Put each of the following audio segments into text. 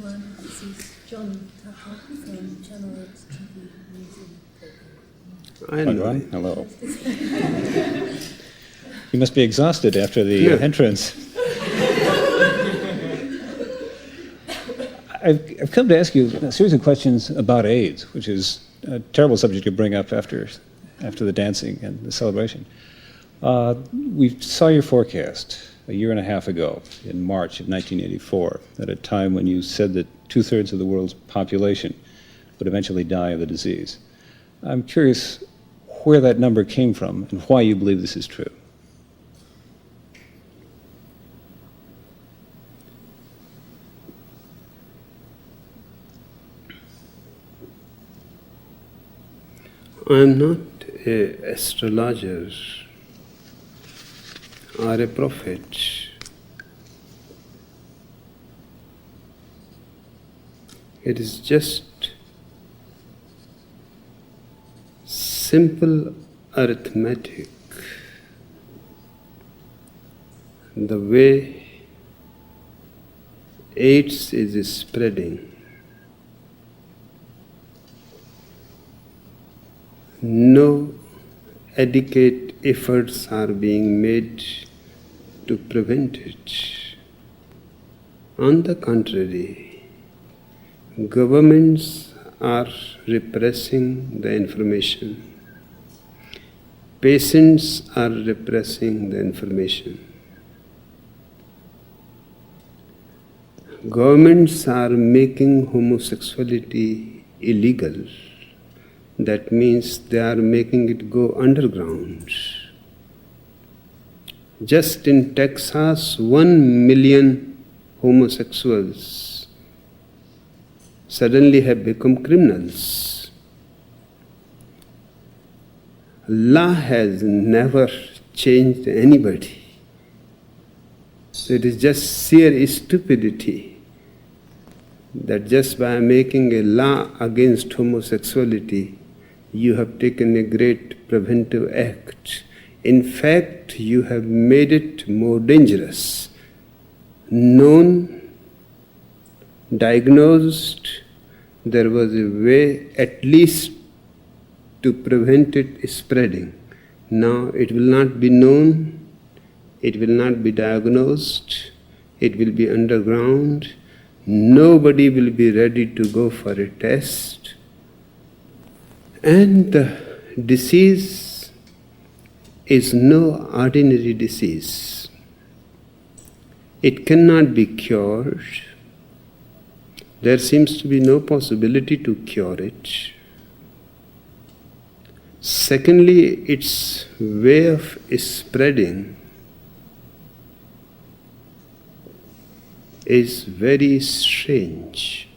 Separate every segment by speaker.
Speaker 1: everyone. This is John Tucker from Channel X TV News.
Speaker 2: Hello. You must be exhausted after the entrance. I've come to ask you a series of questions about AIDS, which is a terrible subject to bring up after the dancing and the celebration. We saw your forecast a year and a half ago in March of 1984, at a time when you said that 2/3 of the world's population would eventually die of the disease. I'm curious where that number came from and why you believe this is true.
Speaker 3: I'm not an astrologer or a prophet. It is just simple arithmetic. The way AIDS is spreading, no adequate efforts are being made to prevent it. On the contrary, governments are repressing the information. Patients are repressing the information. Governments are making homosexuality illegal. That means they are making it go underground. Just in Texas, 1 million homosexuals suddenly have become criminals. Law has never changed anybody. So it is just sheer stupidity that just by making a law against homosexuality, you have taken a great preventive act. In fact, you have made it more dangerous. Known, diagnosed, there was a way at least to prevent it spreading. Now it will not be known, it will not be diagnosed, it will be underground. Nobody will be ready to go for a test. And the disease is no ordinary disease. It cannot be cured. There seems to be no possibility to cure it. Secondly, its way of spreading is very strange.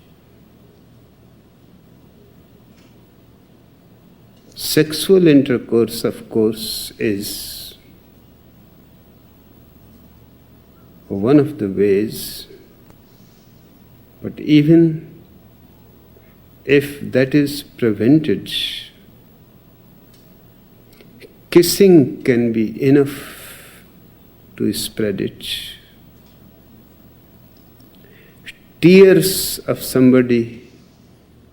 Speaker 3: Sexual intercourse, of course, is one of the ways, but even if that is prevented, kissing can be enough to spread it. Tears of somebody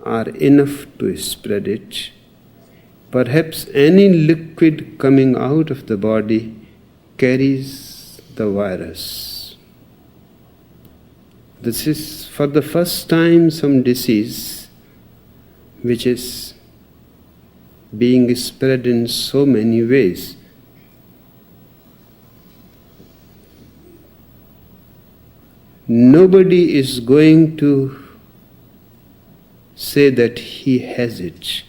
Speaker 3: are enough to spread it. Perhaps any liquid coming out of the body carries the virus. This is for the first time some disease which is being spread in so many ways. Nobody is going to say that he has it,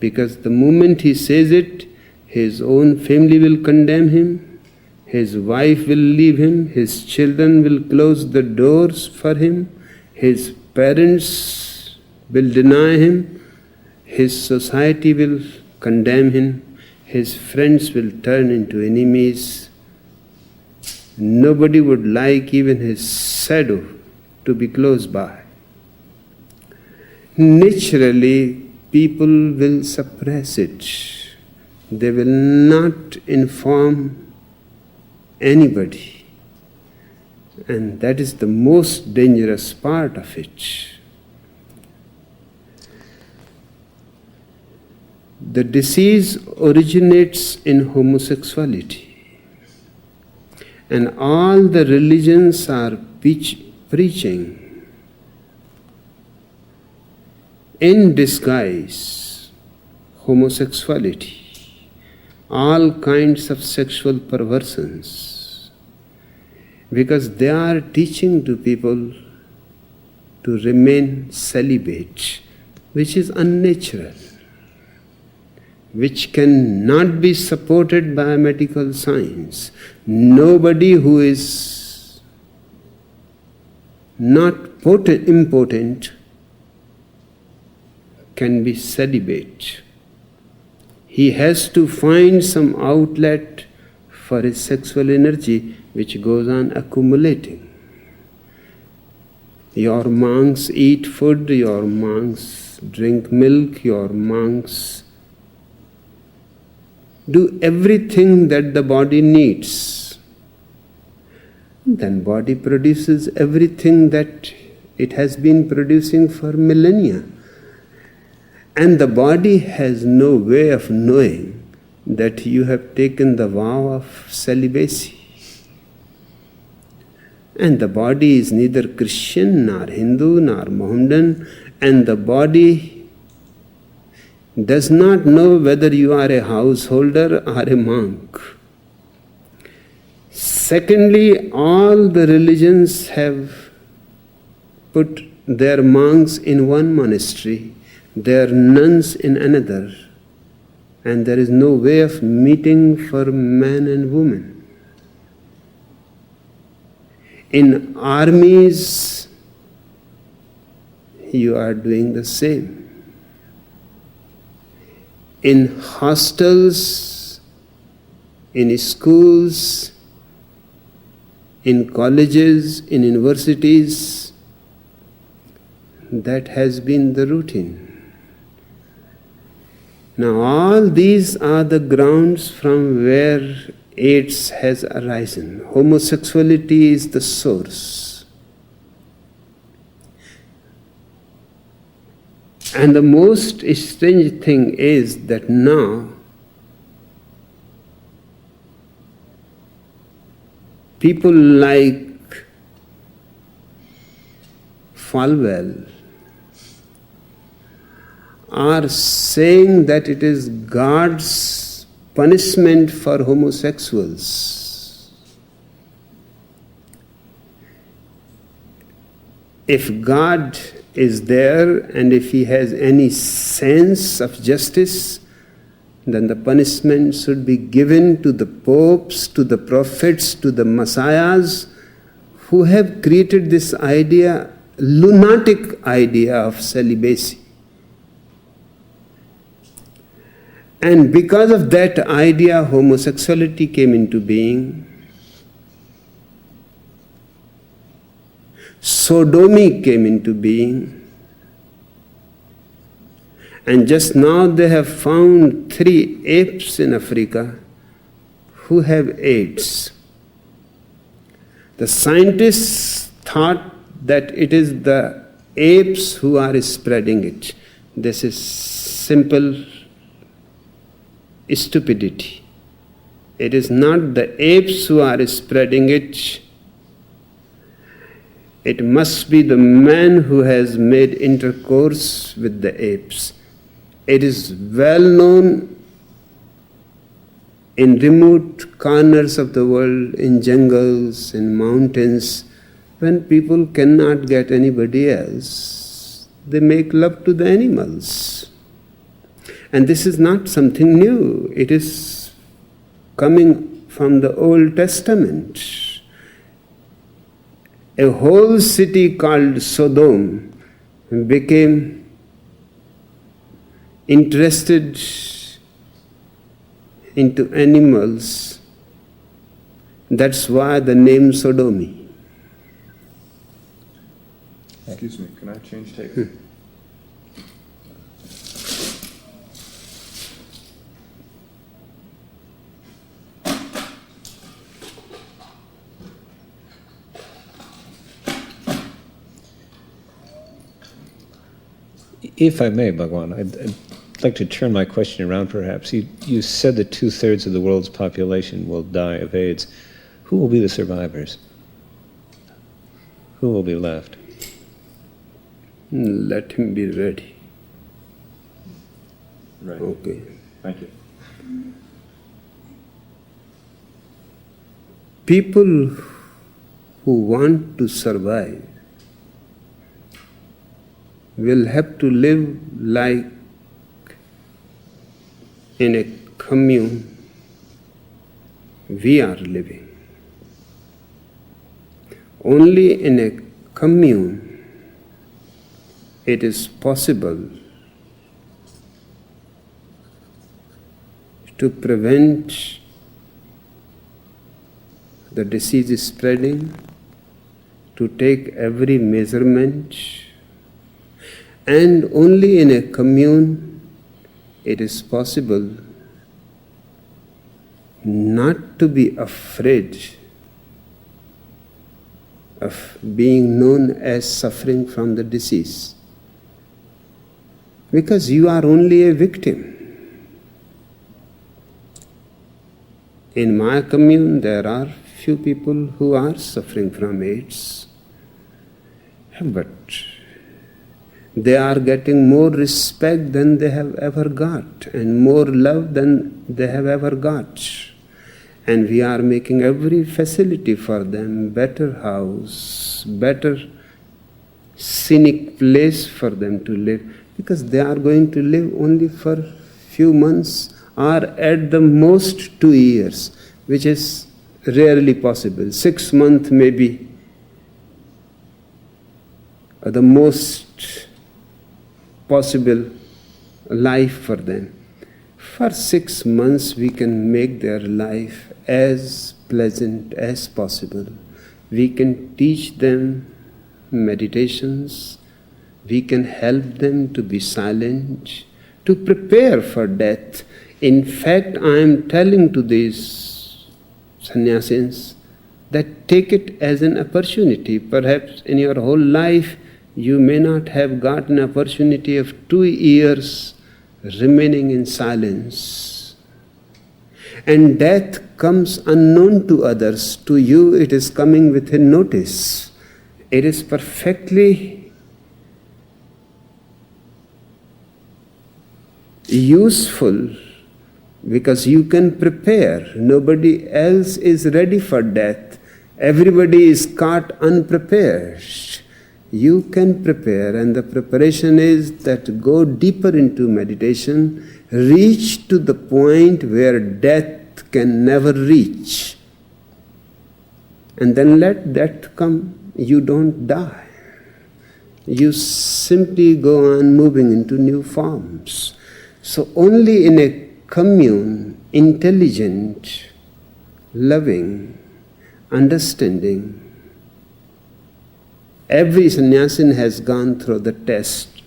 Speaker 3: because the moment he says it, his own family will condemn him, his wife will leave him, his children will close the doors for him, his parents will deny him, his society will condemn him, his friends will turn into enemies. Nobody would like even his shadow to be close by. Naturally, people will suppress it. They will not inform anybody. And that is the most dangerous part of it. The disease originates in homosexuality. And all the religions are preaching in disguise homosexuality, all kinds of sexual perversions, because they are teaching to people to remain celibate, which is unnatural, which cannot be supported by medical science. Nobody who is not impotent can be celibate. He has to find some outlet for his sexual energy, which goes on accumulating. Your monks eat food, your monks drink milk, your monks do everything that the body needs. Then body produces everything that it has been producing for millennia. And the body has no way of knowing that you have taken the vow of celibacy. And the body is neither Christian, nor Hindu, nor Mohammedan, and the body does not know whether you are a householder or a monk. Secondly, all the religions have put their monks in one monastery, their nuns in another, and there is no way of meeting for man and woman. In armies, you are doing the same. In hostels, in schools, in colleges, in universities, that has been the routine. Now all these are the grounds from where AIDS has arisen. Homosexuality is the source. And the most strange thing is that now people like Falwell are saying that it is God's punishment for homosexuals. If God is there and if he has any sense of justice, then the punishment should be given to the popes, to the prophets, to the messiahs who have created this idea, lunatic idea of celibacy. And because of that idea, homosexuality came into being. Sodomy came into being. And just now they have found 3 apes in Africa who have AIDS. The scientists thought that it is the apes who are spreading it. This is simple stupidity. It is not the apes who are spreading it. It must be the man who has made intercourse with the apes. It is well known in remote corners of the world, in jungles, in mountains, when people cannot get anybody else, they make love to the animals. And this is not something new. It is coming from the Old Testament. A whole city called Sodom became interested into animals. That's why the name Sodomy.
Speaker 4: Excuse me, can I change tape?
Speaker 2: If I may, Bhagwan, I'd like to turn my question around perhaps. You said that 2/3 of the world's population will die of AIDS. Who will be the survivors? Who will be left?
Speaker 3: Let him be ready.
Speaker 4: Right.
Speaker 3: Okay.
Speaker 4: Thank you.
Speaker 3: People who want to survive will have to live like in a commune we are living. Only in a commune it is possible to prevent the disease is spreading, to take every measurement, and only in a commune it is possible not to be afraid of being known as suffering from the disease, because you are only a victim. In my commune there are few people who are suffering from AIDS, but they are getting more respect than they have ever got, and more love than they have ever got. And we are making every facility for them, better house, better scenic place for them to live, because they are going to live only for few months or at the most 2 years, which is rarely possible. 6 months may be the most possible life for them. For 6 months we can make their life as pleasant as possible. We can teach them meditations, we can help them to be silent, to prepare for death. In fact, I am telling to these sannyasins that take it as an opportunity. Perhaps in your whole life you may not have got an opportunity of 2 years remaining in silence. And death comes unknown to others. To you it is coming with a notice. It is perfectly useful because you can prepare. Nobody else is ready for death. Everybody is caught unprepared. You can prepare, and the preparation is that go deeper into meditation, reach to the point where death can never reach, and then let death come. You don't die. You simply go on moving into new forms. So only in a commune, intelligent, loving, understanding, every sannyasin has gone through the test.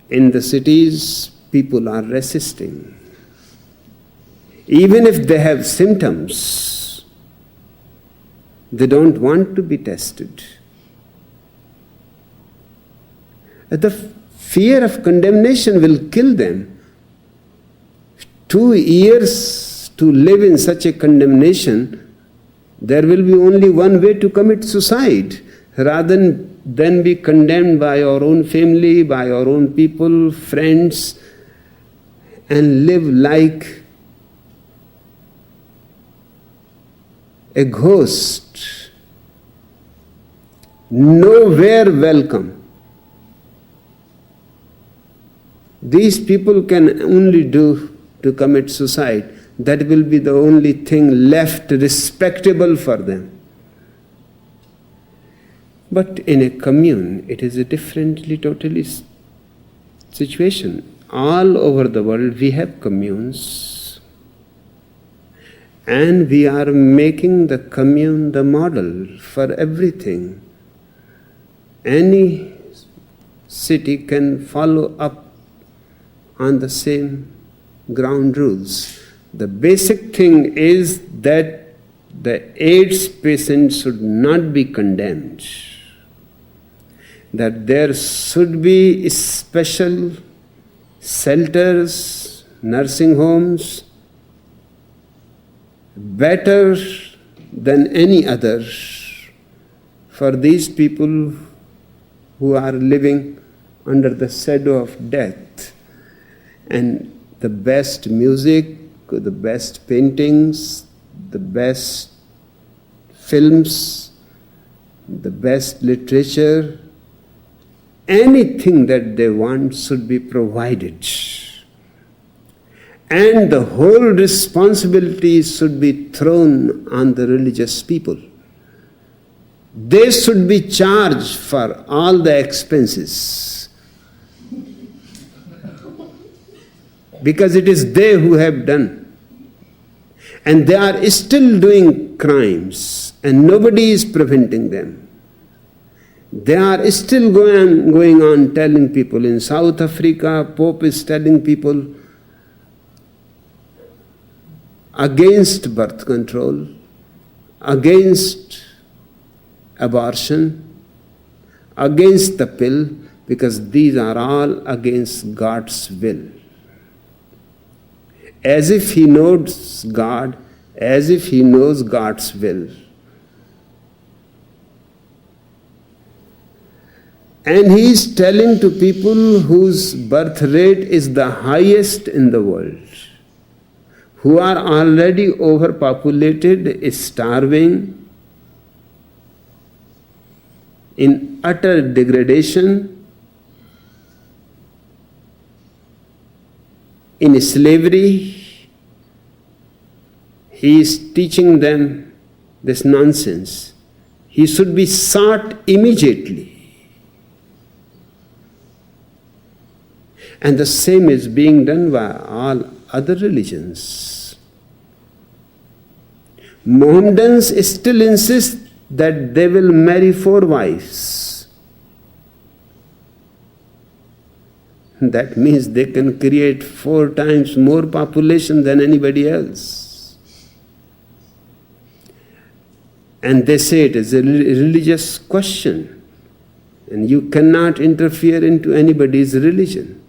Speaker 3: In the cities, people are resisting. Even if they have symptoms, they don't want to be tested. The fear of condemnation will kill them. 2 years to live in such a condemnation, there will be only one way to commit suicide, rather than be condemned by our own family, by our own people, friends, and live like a ghost, nowhere welcome. These people can only do to commit suicide. That will be the only thing left respectable for them. But in a commune, it is a differently, totally situation. All over the world, we have communes, and we are making the commune the model for everything. Any city can follow up on the same ground rules. The basic thing is that the AIDS patient should not be condemned. that there should be special shelters, nursing homes, better than any other for these people who are living under the shadow of death. And the best music, the best paintings, the best films, the best literature, anything that they want should be provided. And the whole responsibility should be thrown on the religious people. They should be charged for all the expenses, because it is they who have done. And they are still doing crimes, and nobody is preventing them. They are still going on telling people. In South Africa, Pope is telling people against birth control, against abortion, against the pill, because these are all against God's will. As if he knows God, as if he knows God's will. And he is telling to people whose birth rate is the highest in the world, who are already overpopulated, starving, in utter degradation, in slavery. He is teaching them this nonsense. He should be shot immediately. And the same is being done by all other religions. Mohammedans still insist that they will marry 4 wives. That means they can create 4 times more population than anybody else. And they say it is a religious question, and you cannot interfere into anybody's religion.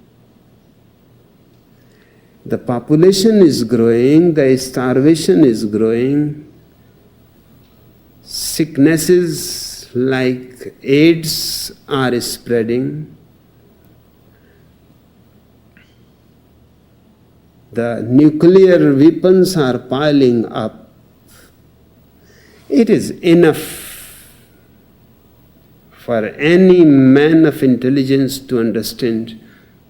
Speaker 3: The population is growing, the starvation is growing, sicknesses like AIDS are spreading, the nuclear weapons are piling up. It is enough for any man of intelligence to understand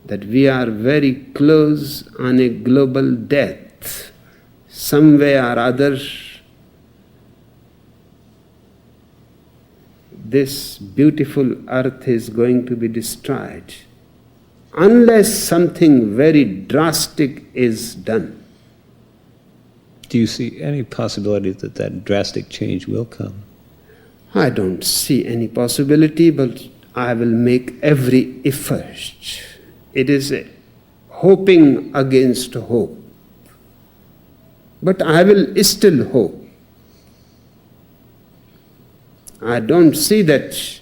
Speaker 3: that we are very close on a global death. Some way or other, this beautiful earth is going to be destroyed, unless something very drastic is done.
Speaker 2: Do you see any possibility that that drastic change will come?
Speaker 3: I don't see any possibility, but I will make every effort. It is hoping against hope. But I will still hope. I don't see that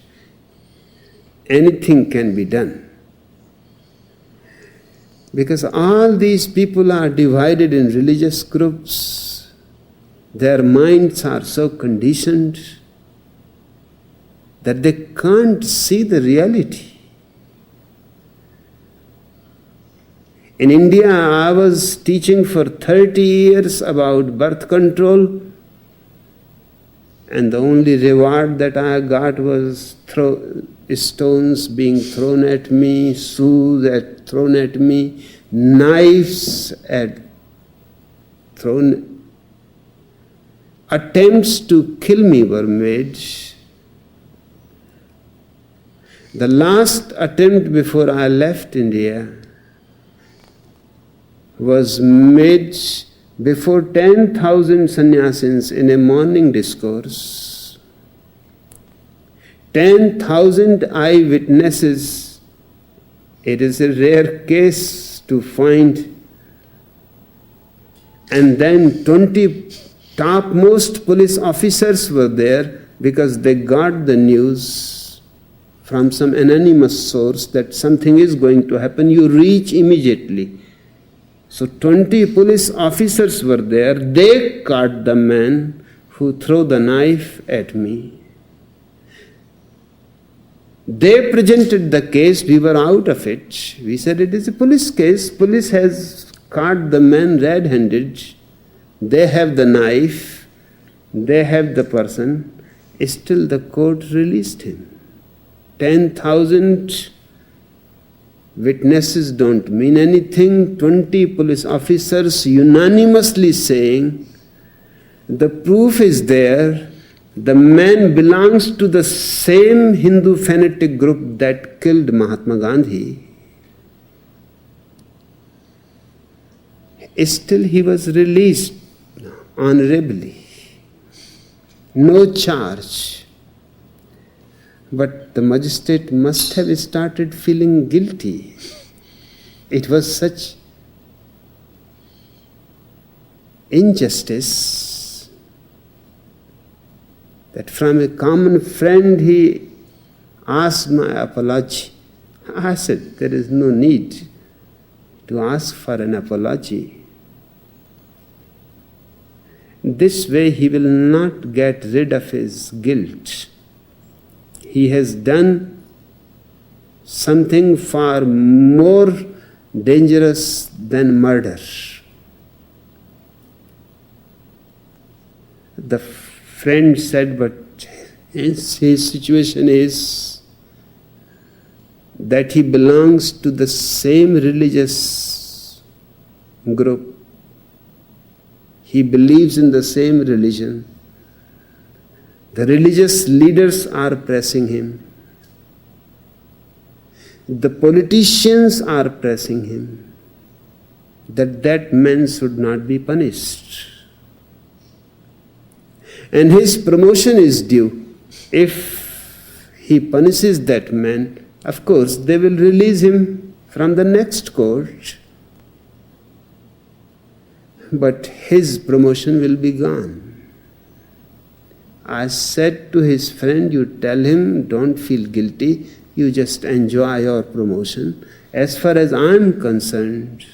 Speaker 3: anything can be done. Because all these people are divided in religious groups. Their minds are so conditioned that they can't see the reality. In India, I was teaching for 30 years about birth control, and the only reward that I got was stones being thrown at me, shoes thrown at me, knives thrown. Attempts to kill me were made. The last attempt before I left India was made before 10,000 sannyasins in a morning discourse. 10,000 eyewitnesses. It is a rare case to find. And then 20 topmost police officers were there because they got the news from some anonymous source that something is going to happen, you reach immediately. So 20 police officers were there. They caught the man who threw the knife at me. They presented the case. We were out of it. We said it is a police case. Police has caught the man red-handed. They have the knife. They have the person. Still the court released him. 10,000 witnesses don't mean anything. 20 police officers unanimously saying, the proof is there, the man belongs to the same Hindu fanatic group that killed Mahatma Gandhi. Still he was released honorably. No charge. But the magistrate must have started feeling guilty. It was such injustice that from a common friend he asked my apology. I said, there is no need to ask for an apology. This way he will not get rid of his guilt. He has done something far more dangerous than murder. The friend said, but his situation is that he belongs to the same religious group. He believes in the same religion. The religious leaders are pressing him. The politicians are pressing him that man should not be punished. And his promotion is due. If he punishes that man, of course, they will release him from the next court. But his promotion will be gone. I said to his friend, you tell him, don't feel guilty, you just enjoy your promotion. As far as I am concerned,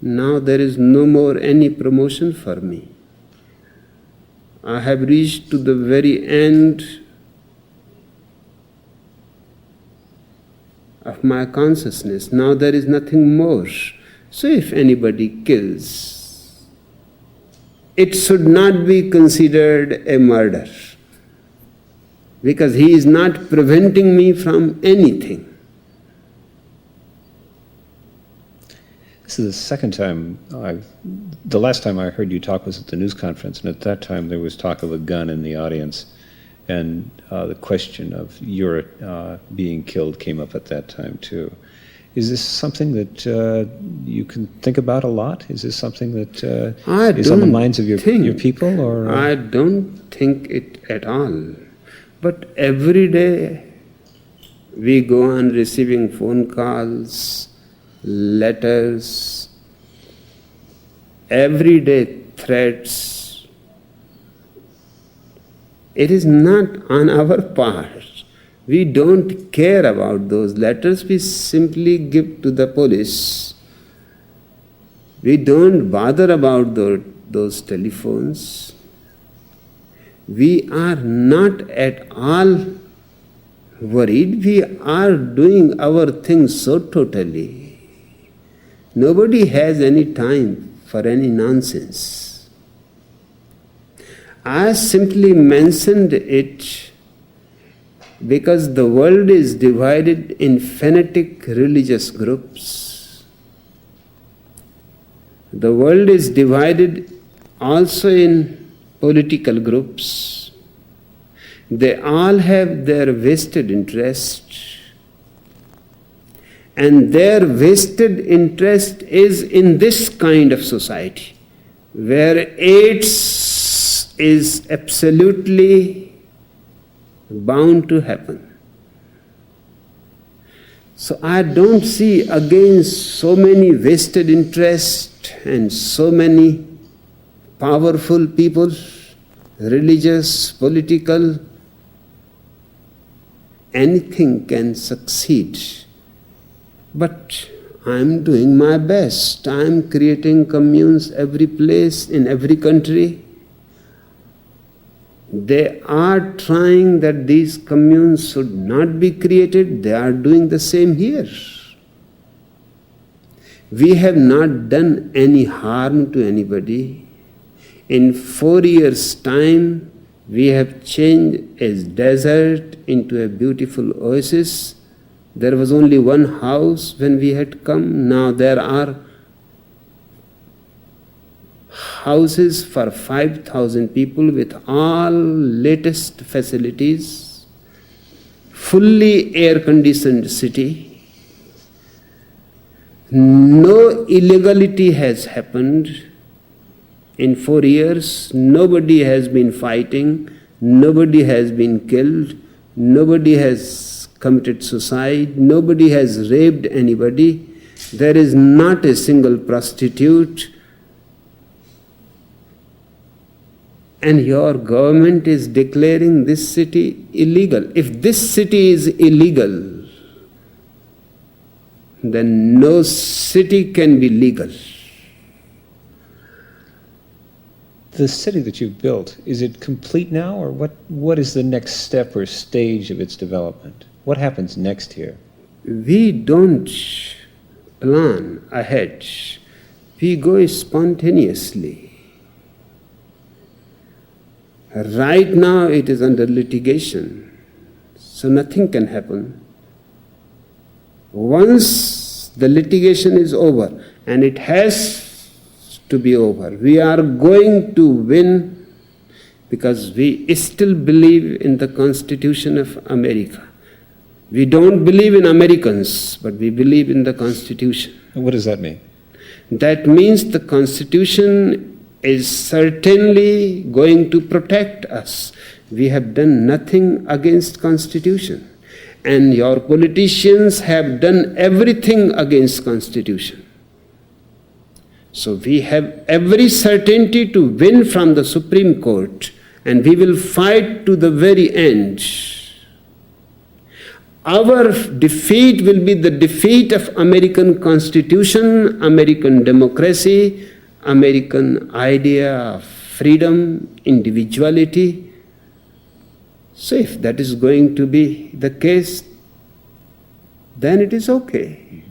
Speaker 3: now there is no more any promotion for me. I have reached to the very end of my consciousness. Now there is nothing more. So if anybody kills, it should not be considered a murder, because he is not preventing me from anything.
Speaker 2: This is the second time the last time I heard you talk was at the news conference, and at that time there was talk of a gun in the audience, and the question of your being killed came up at that time too. Is this something that you can think about a lot? Is this something that is on the minds of your people? Or
Speaker 3: I don't think it at all. But every day we go on receiving phone calls, letters, everyday threats. It is not on our part. We don't care about those letters. We simply give to the police. We don't bother about those telephones. We are not at all worried. We are doing our things so totally. Nobody has any time for any nonsense. I simply mentioned it because the world is divided in fanatic religious groups. The world is divided also in political groups. They all have their vested interest, and their vested interest is in this kind of society, where AIDS is absolutely bound to happen. So I don't see again so many vested interests and so many powerful people, religious, political, anything can succeed. But I am doing my best. I am creating communes every place, in every country. They are trying that these communes should not be created. They are doing the same here. We have not done any harm to anybody. In 4 years' time, we have changed a desert into a beautiful oasis. There was only one house when we had come. Now there are houses for 5,000 people with all latest facilities, fully air-conditioned city. No illegality has happened. In 4 years, nobody has been fighting, nobody has been killed, nobody has committed suicide, nobody has raped anybody. There is not a single prostitute. And your government is declaring this city illegal. If this city is illegal, then no city can be legal.
Speaker 2: The city that you've built, is it complete now, or what is the next step or stage of its development? What happens next here?
Speaker 3: We don't plan ahead. We go spontaneously. Right now it is under litigation, so nothing can happen. Once the litigation is over, and it has to be over, we are going to win, because we still believe in the Constitution of America. We don't believe in Americans, but we believe in the Constitution.
Speaker 2: What does that mean?
Speaker 3: That means the Constitution is certainly going to protect us. We have done nothing against Constitution. And your politicians have done everything against Constitution. So we have every certainty to win from the Supreme Court, and we will fight to the very end. Our defeat will be the defeat of American Constitution, American democracy, American idea of freedom, individuality. So if that is going to be the case, then it is okay.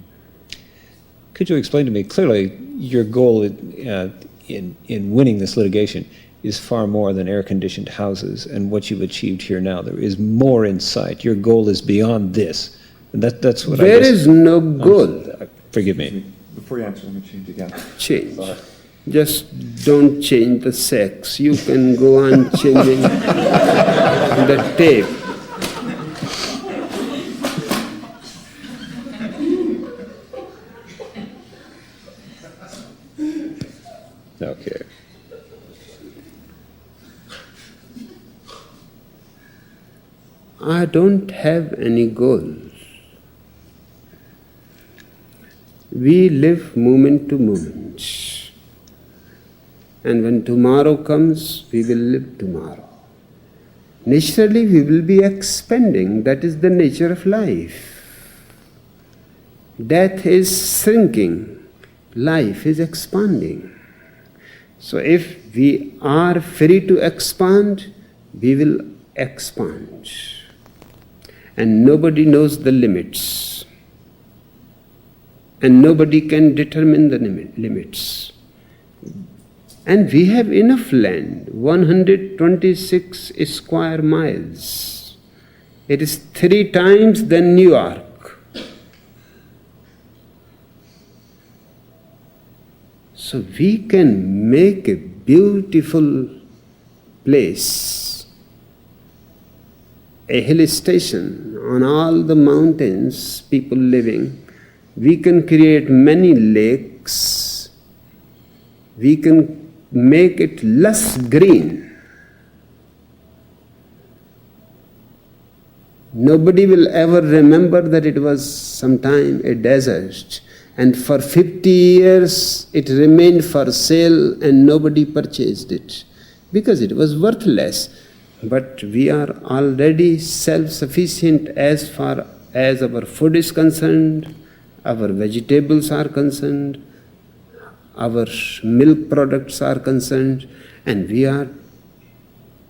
Speaker 2: Could you explain to me clearly your goal in winning this litigation is far more than air-conditioned houses and what you've achieved here now. There is more in sight. Your goal is beyond this. And that's what
Speaker 3: There is no goal.
Speaker 2: Forgive me.
Speaker 4: Before you answer, let me change again.
Speaker 3: Change. Just don't change the sex. You can go on changing the tape.
Speaker 2: Okay.
Speaker 3: I don't have any goals. We live moment to moment. And when tomorrow comes, we will live tomorrow. Naturally, we will be expanding. That is the nature of life. Death is shrinking. Life is expanding. So if we are free to expand, we will expand. And nobody knows the limits. And nobody can determine the limits. And we have enough land, 126 square miles. It is 3 times than New York. So we can make a beautiful place, a hill station on all the mountains, people living. We can create many lakes. We can make it less green. Nobody will ever remember that it was sometime a desert, and for 50 years it remained for sale and nobody purchased it because it was worthless. But we are already self-sufficient as far as our food is concerned, our vegetables are concerned, our milk products are concerned, and we are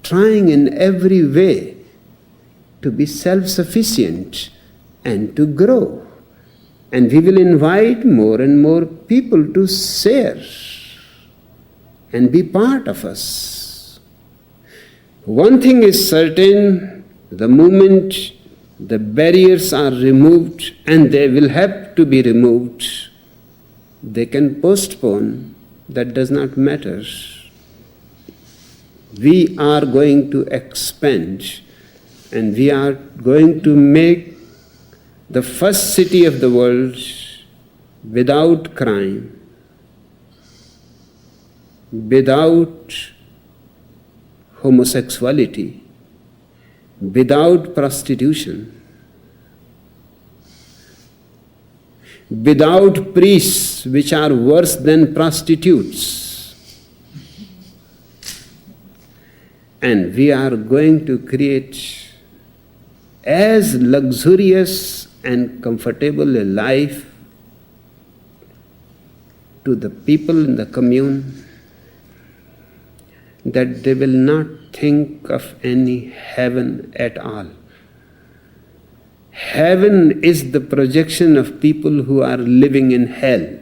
Speaker 3: trying in every way to be self-sufficient and to grow. And we will invite more and more people to share and be part of us. One thing is certain, the moment the barriers are removed, and they will have to be removed, they can postpone, that does not matter. We are going to expand, and we are going to make the first city of the world without crime, without homosexuality, without prostitution, without priests which are worse than prostitutes. And we are going to create as luxurious and comfortable a life to the people in the commune that they will not think of any heaven at all. Heaven is the projection of people who are living in hell.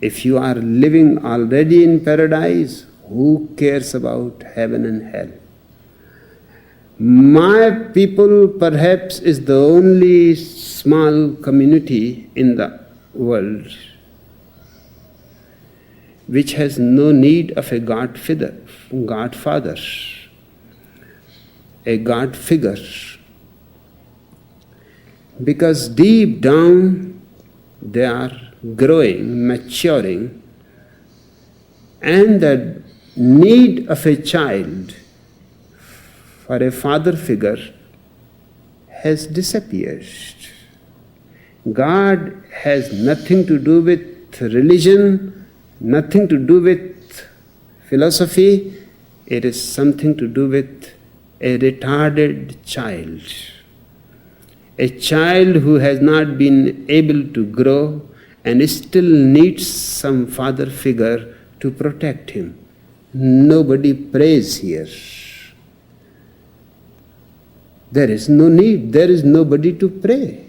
Speaker 3: If you are living already in paradise, who cares about heaven and hell? My people perhaps is the only small community in the world which has no need of a godfather, a God figure. Because deep down they are growing, maturing, and the need of a child for a father figure has disappeared. God has nothing to do with religion, nothing to do with philosophy. It is something to do with a retarded child. A child who has not been able to grow and still needs some father figure to protect him. Nobody prays here. There is no need, there is nobody to pray.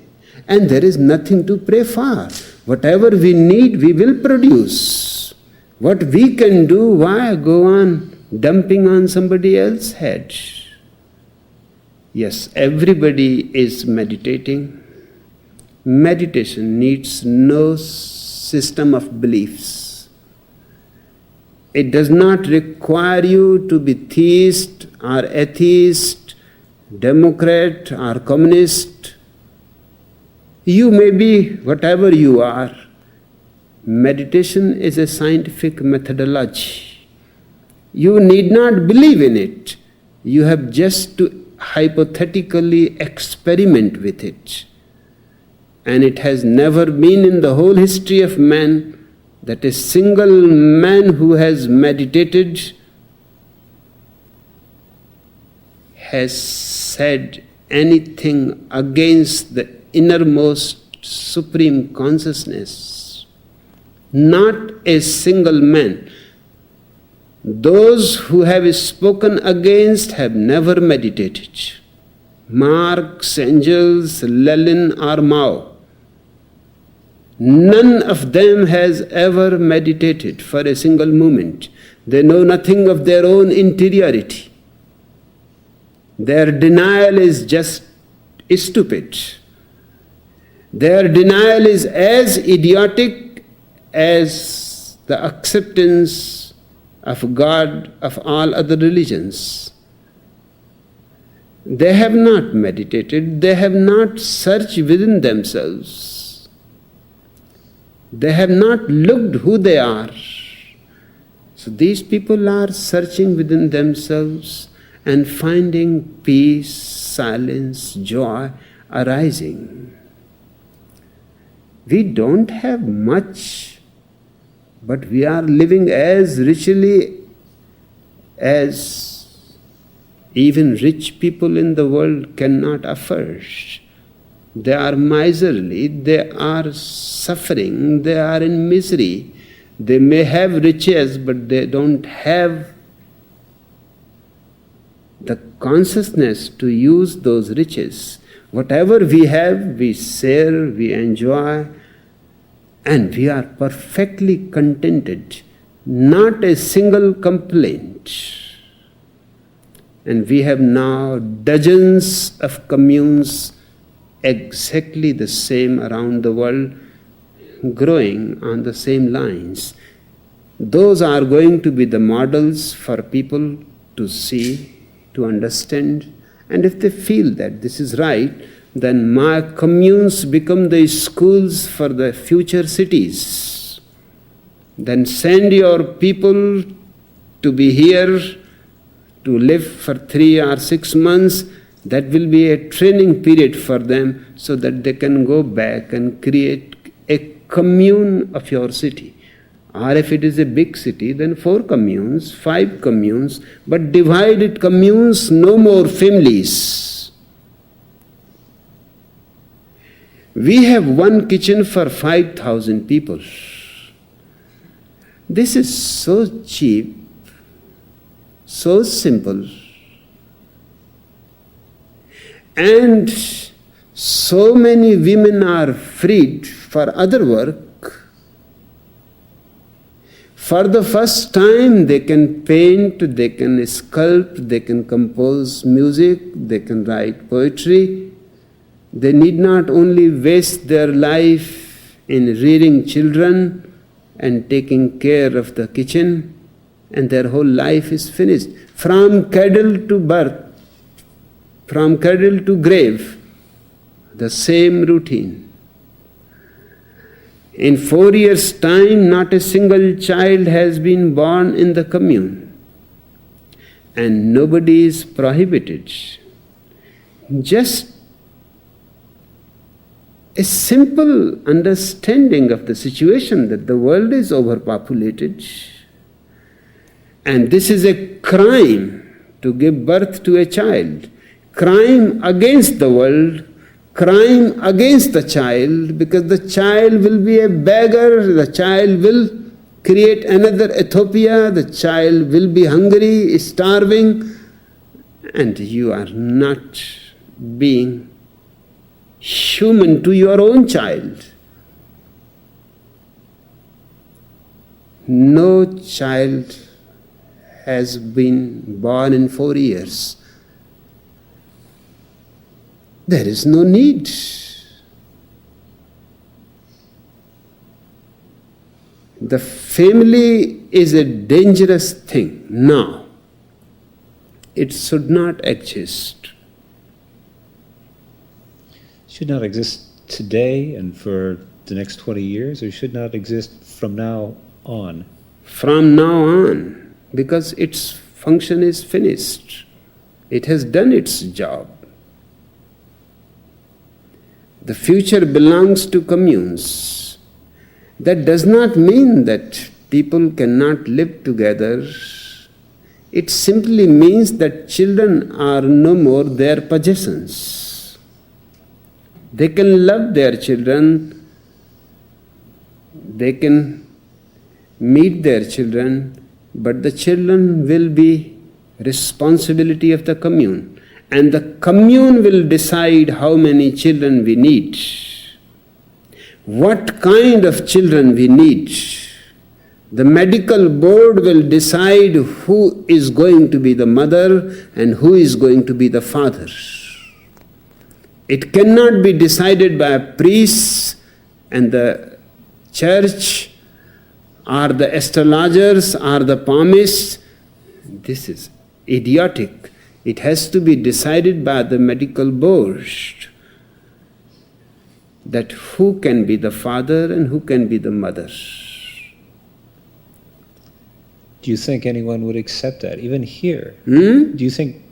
Speaker 3: And there is nothing to pray for. Whatever we need, we will produce. What we can do, why go on dumping on somebody else's head? Yes, everybody is meditating. Meditation needs no system of beliefs. It does not require you to be theist or atheist, Democrat or communist. You may be whatever you are. Meditation is a scientific methodology. You need not believe in it. You have just to hypothetically experiment with it. And it has never been in the whole history of man that a single man who has meditated has said anything against the innermost supreme consciousness. Not a single man. Those who have spoken against have never meditated. Marx, Engels, Lenin or Mao. None of them has ever meditated for a single moment. They know nothing of their own interiority. Their denial is just stupid. Their denial is as idiotic as the acceptance of God of all other religions. They have not meditated, they have not searched within themselves. They have not looked who they are. So these people are searching within themselves and finding peace, silence, joy arising. We don't have much, but we are living as richly as even rich people in the world cannot afford. They are miserly, they are suffering, they are in misery. They may have riches, but they don't have the consciousness to use those riches. Whatever we have, we share, we enjoy, and we are perfectly contented. Not a single complaint. And we have now dozens of communes exactly the same around the world, growing on the same lines. Those are going to be the models for people to see, to understand, and if they feel that this is right, then my communes become the schools for the future cities. Then send your people to be here, to live for 3 or 6 months. That will be a training period for them so that they can go back and create a commune of your city. Or if it is a big city, then 4 communes, 5 communes, but divided communes, no more families. We have one kitchen for 5,000 people. This is so cheap, so simple, and so many women are freed for other work. For the first time, they can paint, they can sculpt, they can compose music, they can write poetry. They need not only waste their life in rearing children and taking care of the kitchen, and their whole life is finished. From cradle to birth, from cradle to grave, the same routine. In 4 years' time, not a single child has been born in the commune, and nobody is prohibited. Just a simple understanding of the situation that the world is overpopulated, and this is a crime to give birth to a child, crime against the world, crime against the child, because the child will be a beggar, the child will create another Ethiopia, the child will be hungry, starving, and you are not being human to your own child. No child has been born in 4 years. There is no need. The family is a dangerous thing now. It should not exist.
Speaker 2: Should not exist today and for the next 20 years, or should not exist from now on?
Speaker 3: From now on, because its function is finished. It has done its job. The future belongs to communes. That does not mean that people cannot live together. It simply means that children are no more their possessions. They can love their children, they can meet their children, but the children will be responsibility of the commune. And the commune will decide how many children we need, what kind of children we need. The medical board will decide who is going to be the mother and who is going to be the father. It cannot be decided by priests and the church or the astrologers or the palmists. This is idiotic. It has to be decided by the medical board that who can be the father and who can be the mother.
Speaker 2: Do you think anyone would accept that, even here? Do you think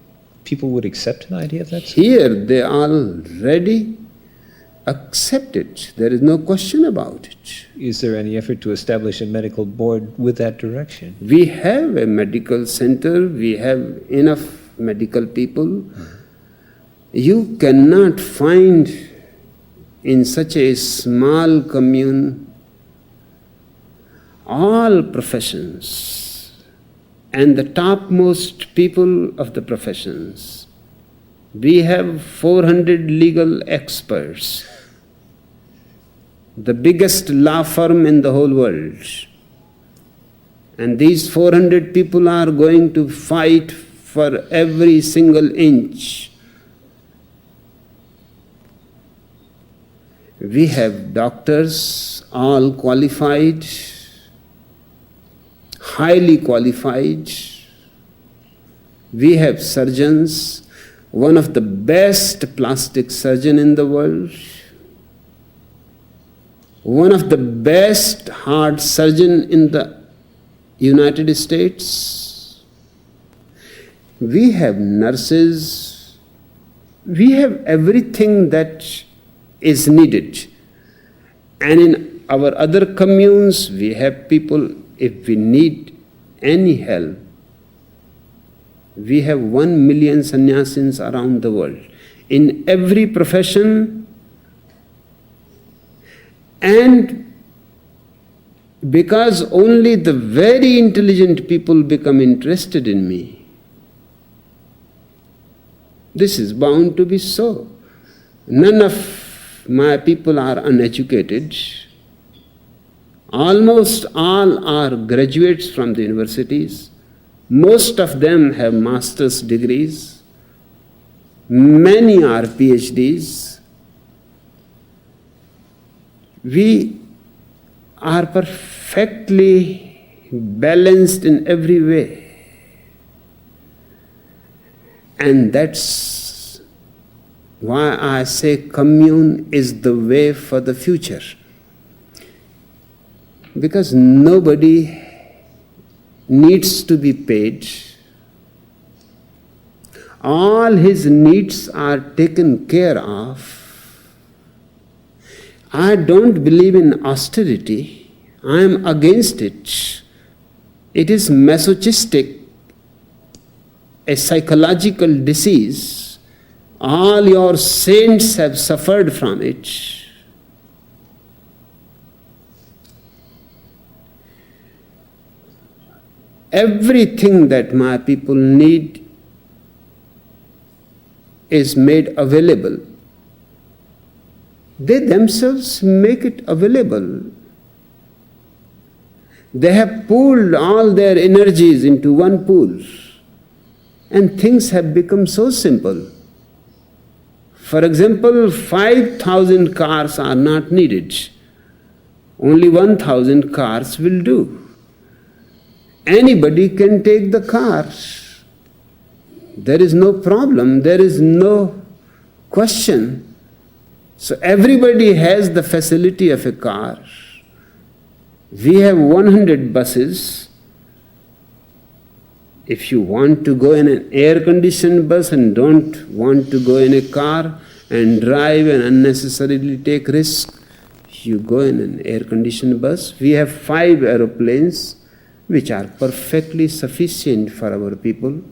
Speaker 2: people would accept an idea of that sort?
Speaker 3: Here they are ready. accept it. There is no question about it.
Speaker 2: Is there any effort to establish a medical board with that direction?
Speaker 3: We have a medical center, we have enough medical people. You cannot find in such a small commune all professions and the topmost people of the professions. We have 400 legal experts, the biggest law firm in the whole world. And these 400 people are going to fight for every single inch. We have doctors, all qualified, highly qualified. We have surgeons, one of the best plastic surgeon in the world, one of the best heart surgeon in the United States. We have nurses, we have everything that is needed. And in our other communes, we have people, if we need any help, we have 1 million sannyasins around the world, in every profession. And because only the very intelligent people become interested in me, this is bound to be so. None of my people are uneducated. Almost all are graduates from the universities. Most of them have master's degrees. Many are PhDs. We are perfectly balanced in every way. And that's why I say commune is the way for the future. Because nobody needs to be paid. All his needs are taken care of. I don't believe in austerity. I am against it. It is masochistic, a psychological disease. All your saints have suffered from it. Everything that my people need is made available. They themselves make it available. They have pooled all their energies into one pool, and things have become so simple. For example, 5,000 cars are not needed. Only 1,000 cars will do. Anybody can take the car. There is no problem, there is no question. So everybody has the facility of a car. We have 100 buses. If you want to go in an air-conditioned bus and don't want to go in a car and drive and unnecessarily take risk, you go in an air-conditioned bus. We have 5 aeroplanes which are perfectly sufficient for our people.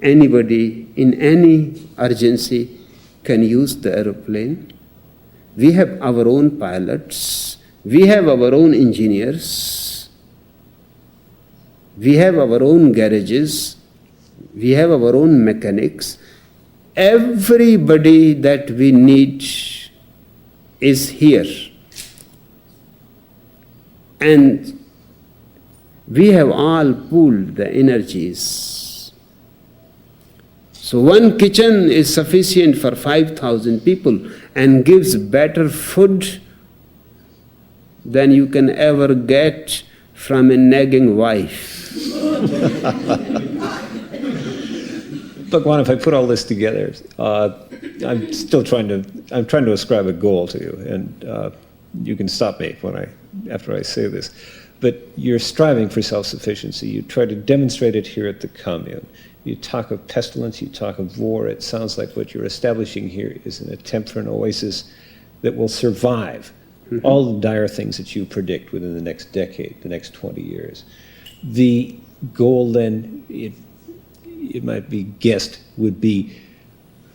Speaker 3: Anybody in any urgency can use the aeroplane. We have our own pilots. We have our own engineers. We have our own garages. We have our own mechanics. Everybody that we need is here. And we have all pooled the energies. So one kitchen is sufficient for 5,000 people and gives better food than you can ever get from a nagging wife.
Speaker 2: Look, Juan, if I put all this together, I'm trying to ascribe a goal to you, and you can stop me after I say this. But you're striving for self-sufficiency. You try to demonstrate it here at the commune. You talk of pestilence, you talk of war. It sounds like what you're establishing here is an attempt for an oasis that will survive all the dire things that you predict within the next decade, the next 20 years. The goal then, it might be guessed, would be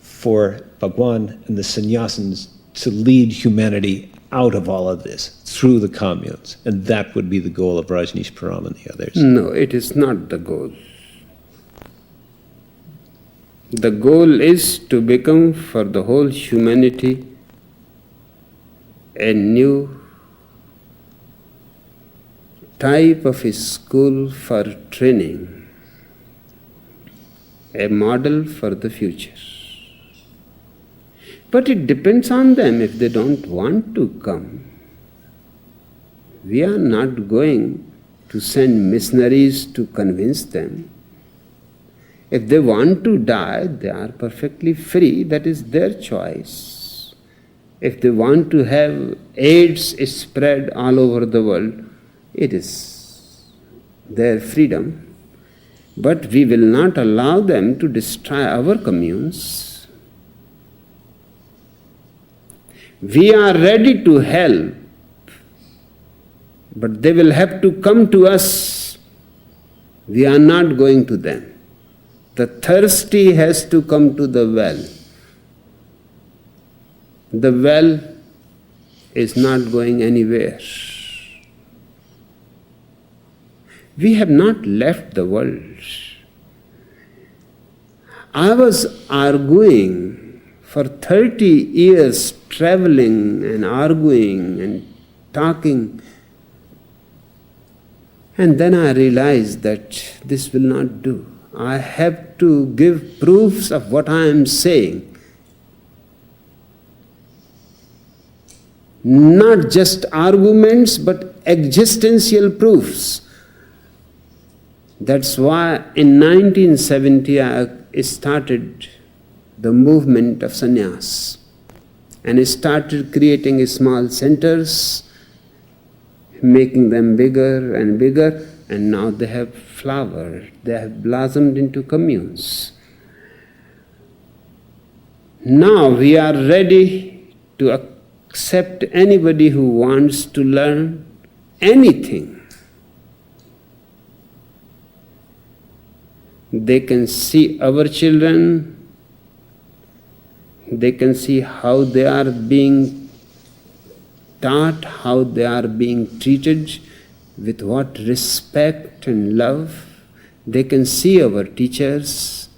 Speaker 2: for Bhagwan and the sannyasins to lead humanity out of all of this through the communes. And that would be the goal of Rajneeshpuram and the others.
Speaker 3: No, it is not the goal. The goal is to become for the whole humanity a new type of a school for training, a model for the future. But it depends on them if they don't want to come. We are not going to send missionaries to convince them. If they want to die, they are perfectly free, that is their choice. If they want to have AIDS spread all over the world, it is their freedom. But we will not allow them to destroy our communes. We are ready to help, but they will have to come to us. We are not going to them. The thirsty has to come to the well. The well is not going anywhere. We have not left the world. I was arguing for 30 years, traveling and arguing and talking. And then I realized that this will not do. I have to give proofs of what I am saying. Not just arguments, but existential proofs. That's why in 1970 I started the movement of sannyas and started creating small centers, making them bigger and bigger, and now they have flowered, they have blossomed into communes. Now we are ready to accept anybody who wants to learn anything. They can see our children, they can see how they are being taught, how they are being treated, with what respect and love. They can see our teachers,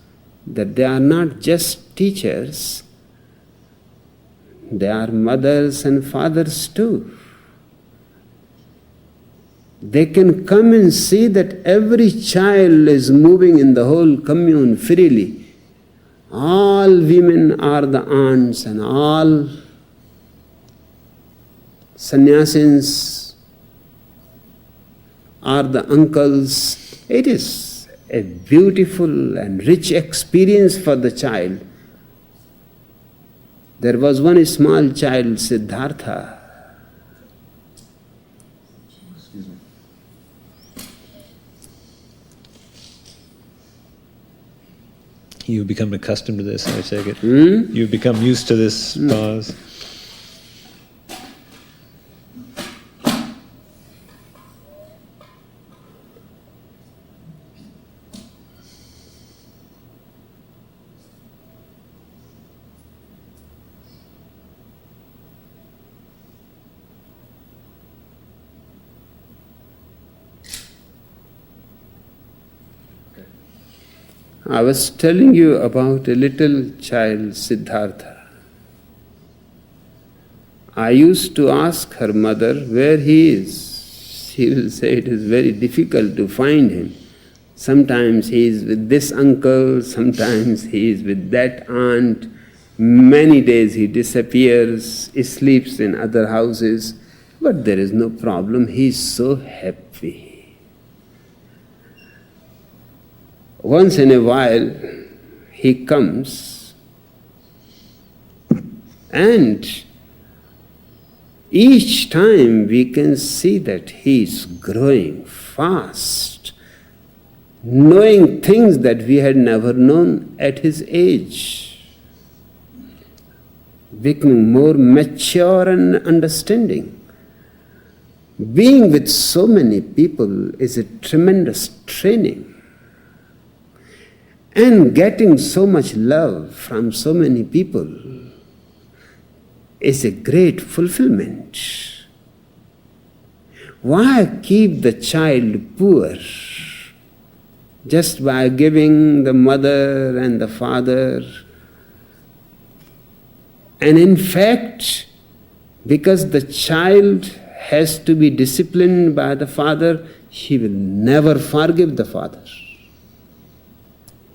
Speaker 3: that they are not just teachers, they are mothers and fathers too. They can come and see that every child is moving in the whole commune freely. All women are the aunts and all sannyasins are the uncles. It is a beautiful and rich experience for the child. There was one small child, Siddhartha.
Speaker 4: Excuse me.
Speaker 2: You've become accustomed to this, I take it. You've become used to this pause.
Speaker 3: I was telling you about a little child, Siddhartha. I used to ask her mother where he is. She will say it is very difficult to find him. Sometimes he is with this uncle, sometimes he is with that aunt. Many days he disappears, he sleeps in other houses, but there is no problem. He is so happy. Once in a while, he comes, and each time we can see that he is growing fast. knowing things that we had never known at his age, becoming more mature and understanding. Being with so many people is a tremendous training. And getting so much love from so many people is a great fulfillment. Why keep the child poor just by giving the mother and the father? And in fact, because the child has to be disciplined by the father, he will never forgive the father.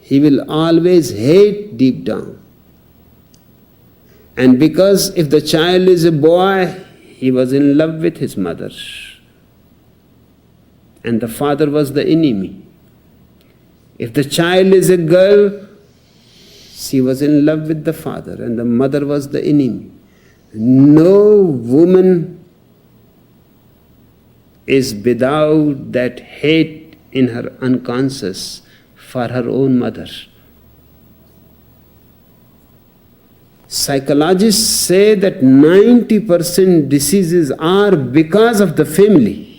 Speaker 3: He will always hate deep down. And because if the child is a boy, he was in love with his mother, and the father was the enemy. If the child is a girl, she was in love with the father, and the mother was the enemy. No woman is without that hate in her unconscious for her own mother. Psychologists say that 90% diseases are because of the family.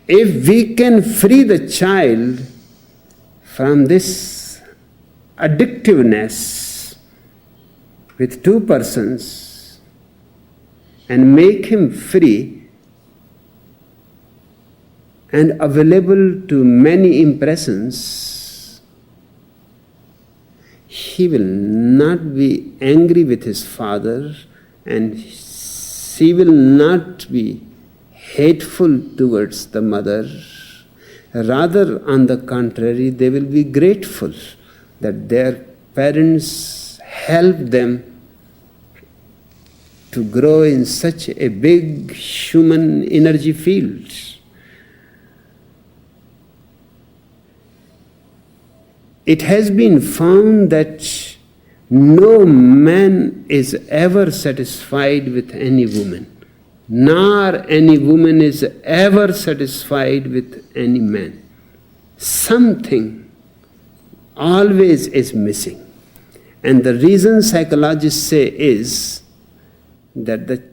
Speaker 3: If we can free the child from this addictiveness with two persons and make him free and available to many impressions, he will not be angry with his father, and she will not be hateful towards the mother. Rather, on the contrary, they will be grateful that their parents helped them to grow in such a big human energy field. It has been found that no man is ever satisfied with any woman, nor any woman is ever satisfied with any man. Something always is missing. And the reason psychologists say is that the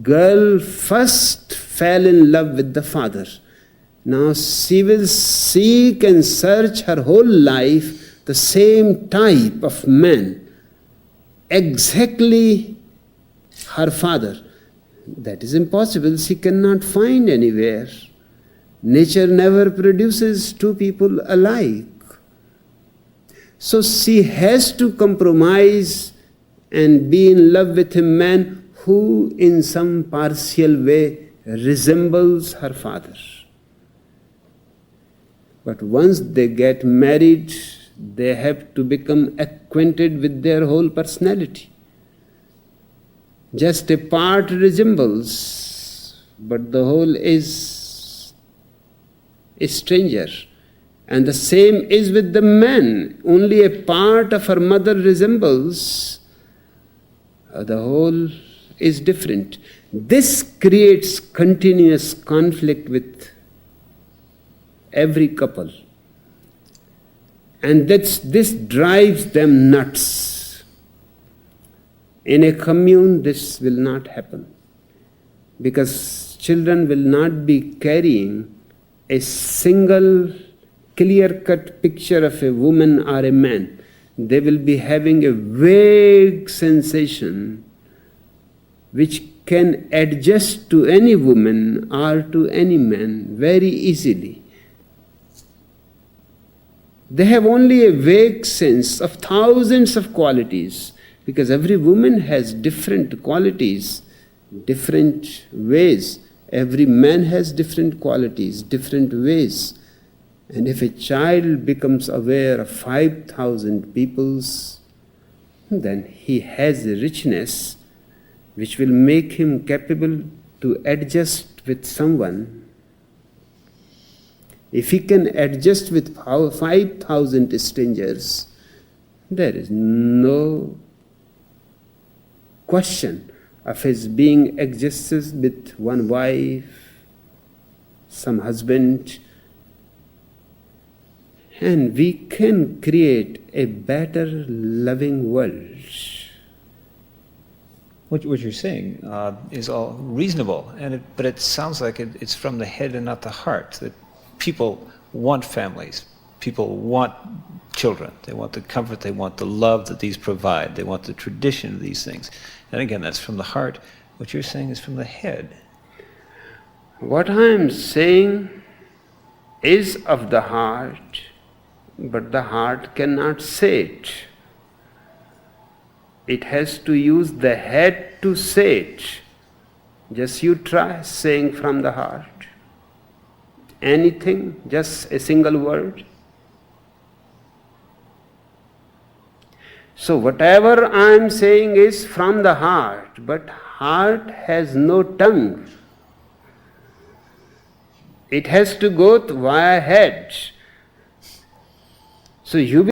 Speaker 3: girl first fell in love with the father. Now she will seek and search her whole life the same type of man, exactly her father. That is impossible. She cannot find anywhere. Nature never produces two people alike. So she has to compromise and be in love with a man who in some partial way resembles her father. But once they get married, they have to become acquainted with their whole personality. Just a part resembles, but the whole is a stranger. And the same is with the man. Only a part of her mother resembles, the whole is different. This creates continuous conflict with every couple. And this drives them nuts. In a commune, this will not happen, because children will not be carrying a single clear-cut picture of a woman or a man. They will be having a vague sensation which can adjust to any woman or to any man very easily. They have only a vague sense of thousands of qualities, because every woman has different qualities, different ways. Every man has different qualities, different ways. And if a child becomes aware of 5,000 peoples, then he has a richness which will make him capable to adjust with someone. If he can adjust with 5,000 strangers, there is no question of his being adjusted with one wife, some husband, and we can create a better, loving world.
Speaker 2: What you're saying is all reasonable, but it sounds like it's from the head and not the heart, that people want families, people want children, they want the comfort, they want the love that these provide, they want the tradition of these things. And again, that's from the heart. What you're saying is from the head.
Speaker 3: What I am saying is of the heart, but the heart cannot say it. It has to use the head to say it. Just you try saying from the heart. Anything, just a single word. So whatever I am saying is from the heart, but heart has no tongue. It has to go via head. So you